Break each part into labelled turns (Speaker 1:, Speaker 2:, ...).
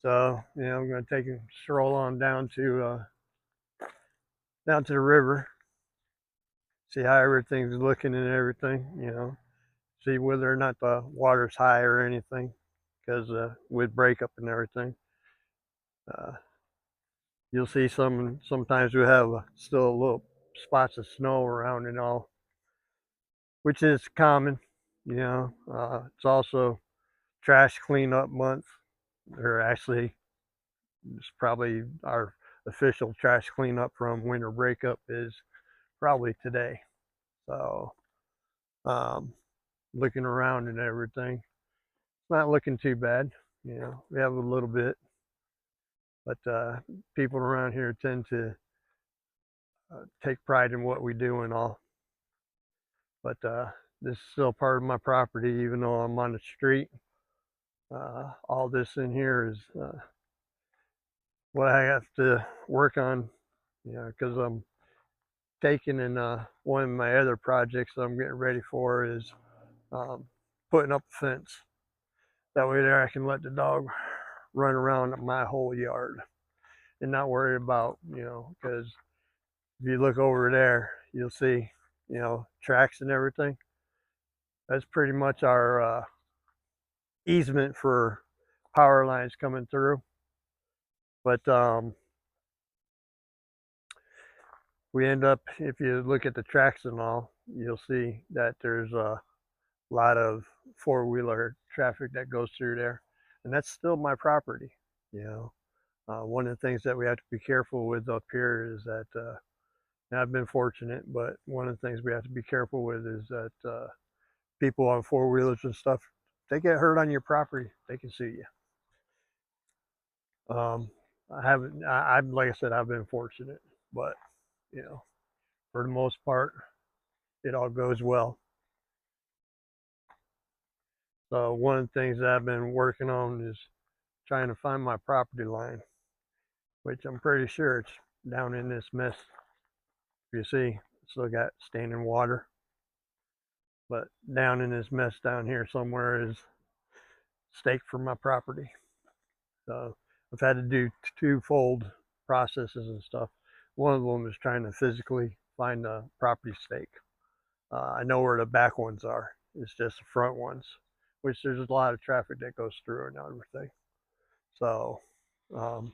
Speaker 1: So, I'm going to take a stroll on down to the river, see how everything's looking and everything. See whether or not the water's high or anything, because with breakup and everything, uh, you'll see sometimes we have still little spots of snow around and all, which is common. It's also trash cleanup month. Or actually, it's probably our official trash cleanup from winter breakup is probably today. So, um, looking around and everything, it's not looking too bad. We have a little bit, but people around here tend to take pride in what we do and all. But this is still part of my property, even though I'm on the street. All this in here is what I have to work on, because I'm taking in one of my other projects that I'm getting ready for is um, putting up a fence. That way, there I can let the dog run around my whole yard and not worry about, because if you look over there, you'll see, tracks and everything. That's pretty much our easement for power lines coming through. But we end up, if you look at the tracks and all, you'll see that there's a lot of four-wheeler traffic that goes through there, and that's still my property. You One of the things that we have to be careful with up here is that, and I've been fortunate, but one of the things we have to be careful with is that people on four-wheelers and stuff, they get hurt on your property, they can sue you. I haven't, I'm like I said, I've been fortunate, but you know, for the most part, it all goes well. So one of the things that I've been working on is trying to find my property line, which I'm pretty sure it's down in this mess. You see, still got standing water, but down in this mess down here somewhere is stake for my property. So I've had to do twofold processes and stuff. One of them is trying to physically find a property stake. I know where the back ones are. It's just the front ones, which there's a lot of traffic that goes through and everything. So, um,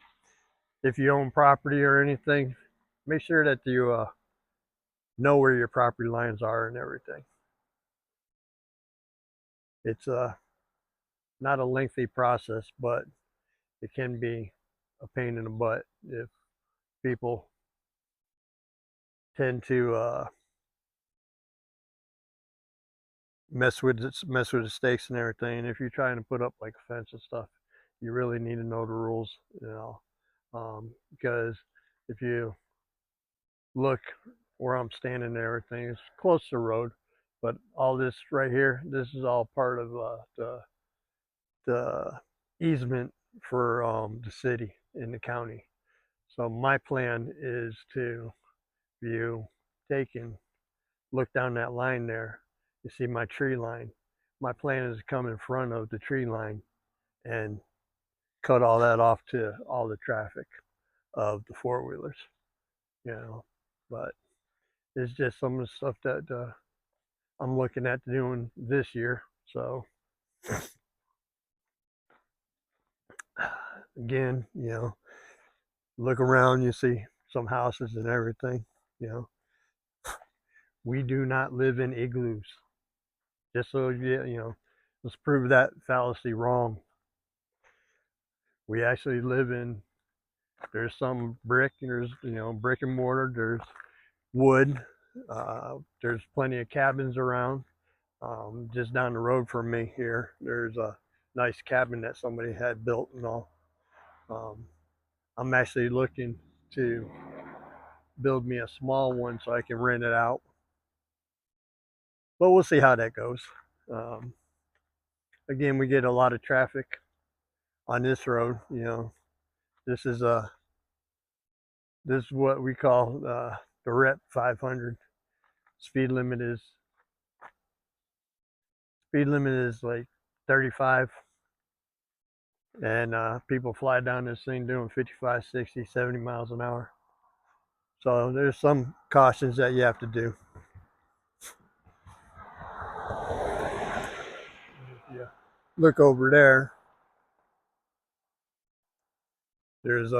Speaker 1: if you own property or anything, make sure that you know where your property lines are and everything. It's not a lengthy process, but it can be a pain in the butt if people tend to mess with the stakes and everything. And if you're trying to put up like a fence and stuff, you really need to know the rules, because if you look where I'm standing and everything, it's close to the road, but all this right here, this is all part of the easement for the city in the county. So my plan is to, if you take and look down that line there, you see my tree line. My plan is to come in front of the tree line and cut all that off to all the traffic of the four wheelers, you know. But it's just some of the stuff that I'm looking at doing this year. So again, look around, you see some houses and everything. You know, we do not live in igloos. Just so let's prove that fallacy wrong. We actually live in. There's some brick. There's brick and mortar. There's wood. There's plenty of cabins around. Just down the road from me here, there's a nice cabin that somebody had built and all. Um, I'm actually looking to build me a small one so I can rent it out. But we'll see how that goes. Um, Again, we get a lot of traffic on this road. This is a this is what we call the Rep 500. Speed limit is speed limit is like 35. and people fly down this thing doing 55, 60, 70 miles an hour. So there's some cautions that you have to do. Yeah. Look over there. There's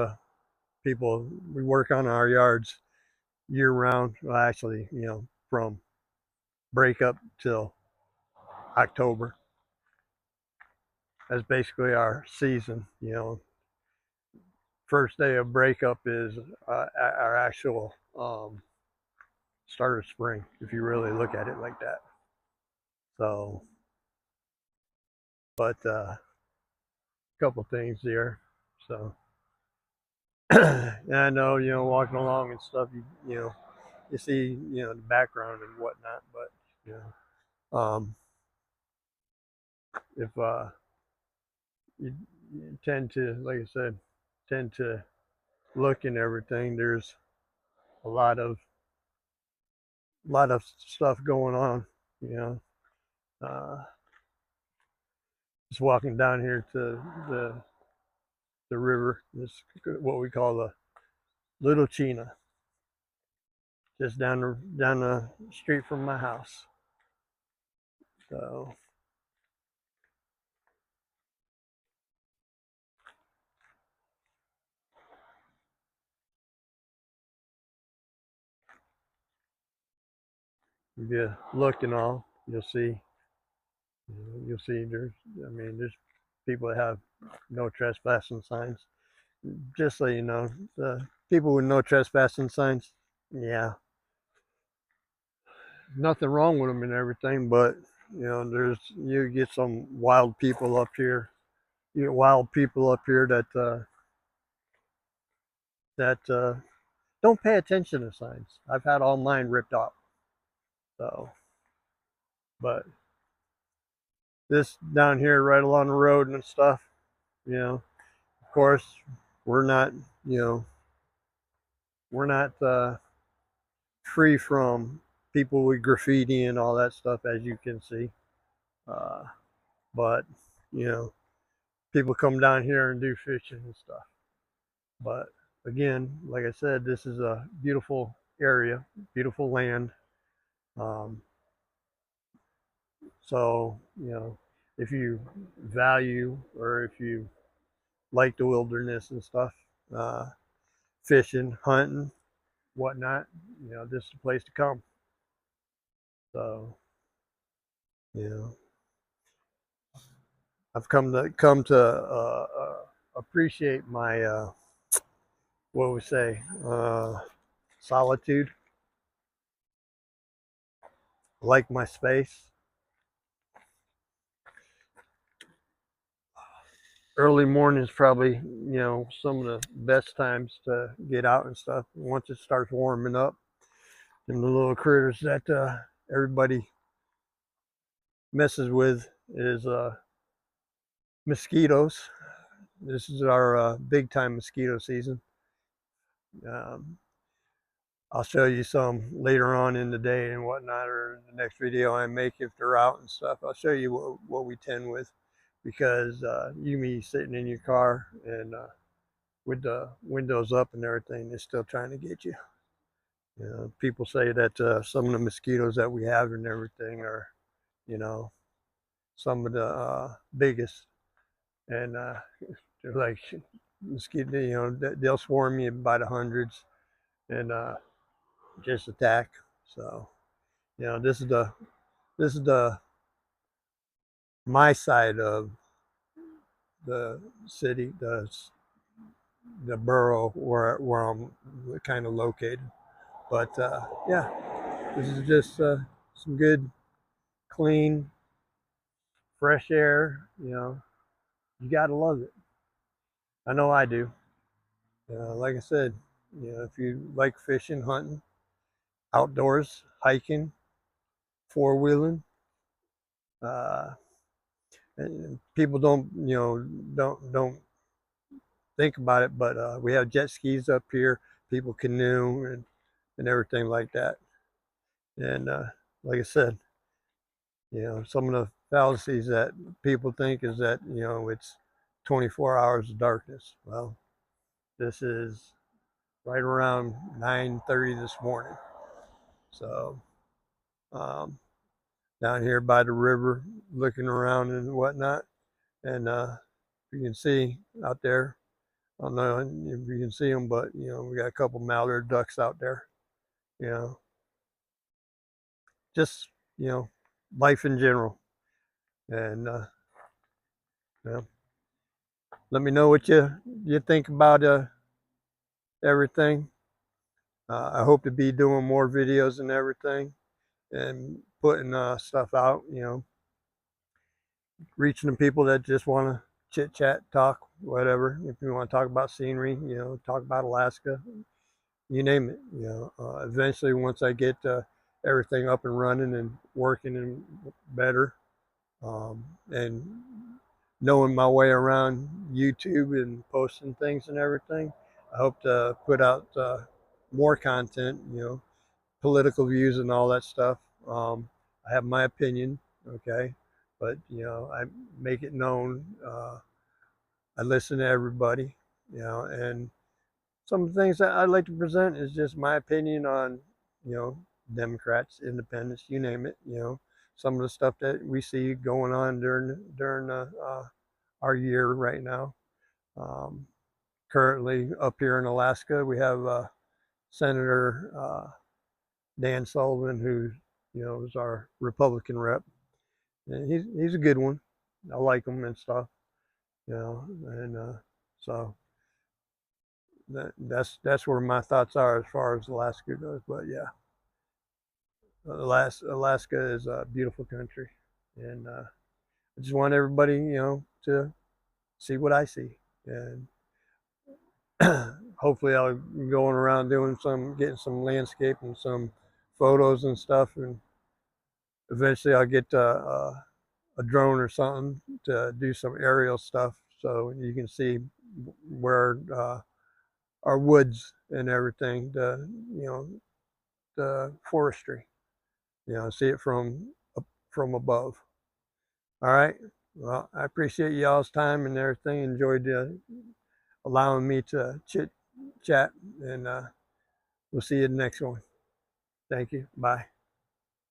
Speaker 1: people. We work on our yards year round. Well, actually, from breakup till October. That's basically our season. First day of breakup is our actual start of spring, if you really look at it like that. So, but a couple things there. So, and I know, walking along and stuff, you see, the background and whatnot, but, if you tend to, like I said, tend to look and everything, there's a lot of stuff going on, you know. Uh, just walking down here to the river, this what we call the Little Chena, just down the street from my house. So if you look and all, you'll see there's people that have no trespassing signs. Just so you know, the people with no trespassing signs, yeah, nothing wrong with them and everything, but you get some wild people up here. You get wild people up here that don't pay attention to signs. I've had all mine ripped off. So, but this down here, right along the road and stuff, of course, we're not, you know, we're not free from people with graffiti and all that stuff, as you can see. Uh, but you know, people come down here and do fishing and stuff. But again, like I said, this is a beautiful area, beautiful land. Um, so if you value or if you like the wilderness and stuff, uh, fishing, hunting, whatnot, this is the place to come. So you know, I've come to appreciate my what we say solitude. I like my space. Early morning is probably some of the best times to get out and stuff. Once it starts warming up, and the little critters that everybody messes with is mosquitoes. This is our big time mosquito season. Um, I'll show you some later on in the day and whatnot, or the next video I make if they're out and stuff. I'll show you what we tend with, because you me sitting in your car and with the windows up and everything, they're still trying to get you. People say that some of the mosquitoes that we have and everything are, you know, some of the biggest, and they're like mosquito. They'll swarm you by the hundreds and just attack. So this is the my side of the city, the borough where I'm kind of located. But yeah, this is just some good, clean, fresh air. You gotta love it. I know I do. Like I said, if you like fishing, hunting, outdoors, hiking, four wheeling, uh, and people don't think about it, but we have jet skis up here. People canoe and everything like that. And like I said, some of the fallacies that people think is that it's 24 hours of darkness. Well, this is right around 9:30 this morning. So um, down here by the river, looking around and whatnot, and you can see out there. I don't know if you can see them, but we got a couple mallard ducks out there. You know, just you know, life in general. And you know, let me know what you think about everything. I hope to be doing more videos and everything, and putting stuff out. Reaching the people that just want to chit chat, talk, whatever. If you want to talk about scenery, talk about Alaska, you name it. Eventually, once I get everything up and running and working and better, and knowing my way around YouTube and posting things and everything, I hope to put out more content. Political views and all that stuff. I have my opinion, okay, but I make it known. I listen to everybody, and some of the things that I'd like to present is just my opinion on, you know, Democrats, independents, you name it. Some of the stuff that we see going on during our year right now. Um, Currently up here in Alaska, we have Senator Dan Sullivan, who is our Republican rep, and he's a good one. I like him and stuff, and so that's where my thoughts are as far as Alaska goes. But yeah, Alaska is a beautiful country, and I just want everybody, to see what I see, and hopefully I'll be going around getting some landscape and some photos and stuff, and eventually I'll get a drone or something to do some aerial stuff so you can see where our woods and everything, the forestry, see it from above. All right. Well, I appreciate y'all's time and everything. Enjoyed allowing me to chit chat, and we'll see you in the next one. Thank you. Bye.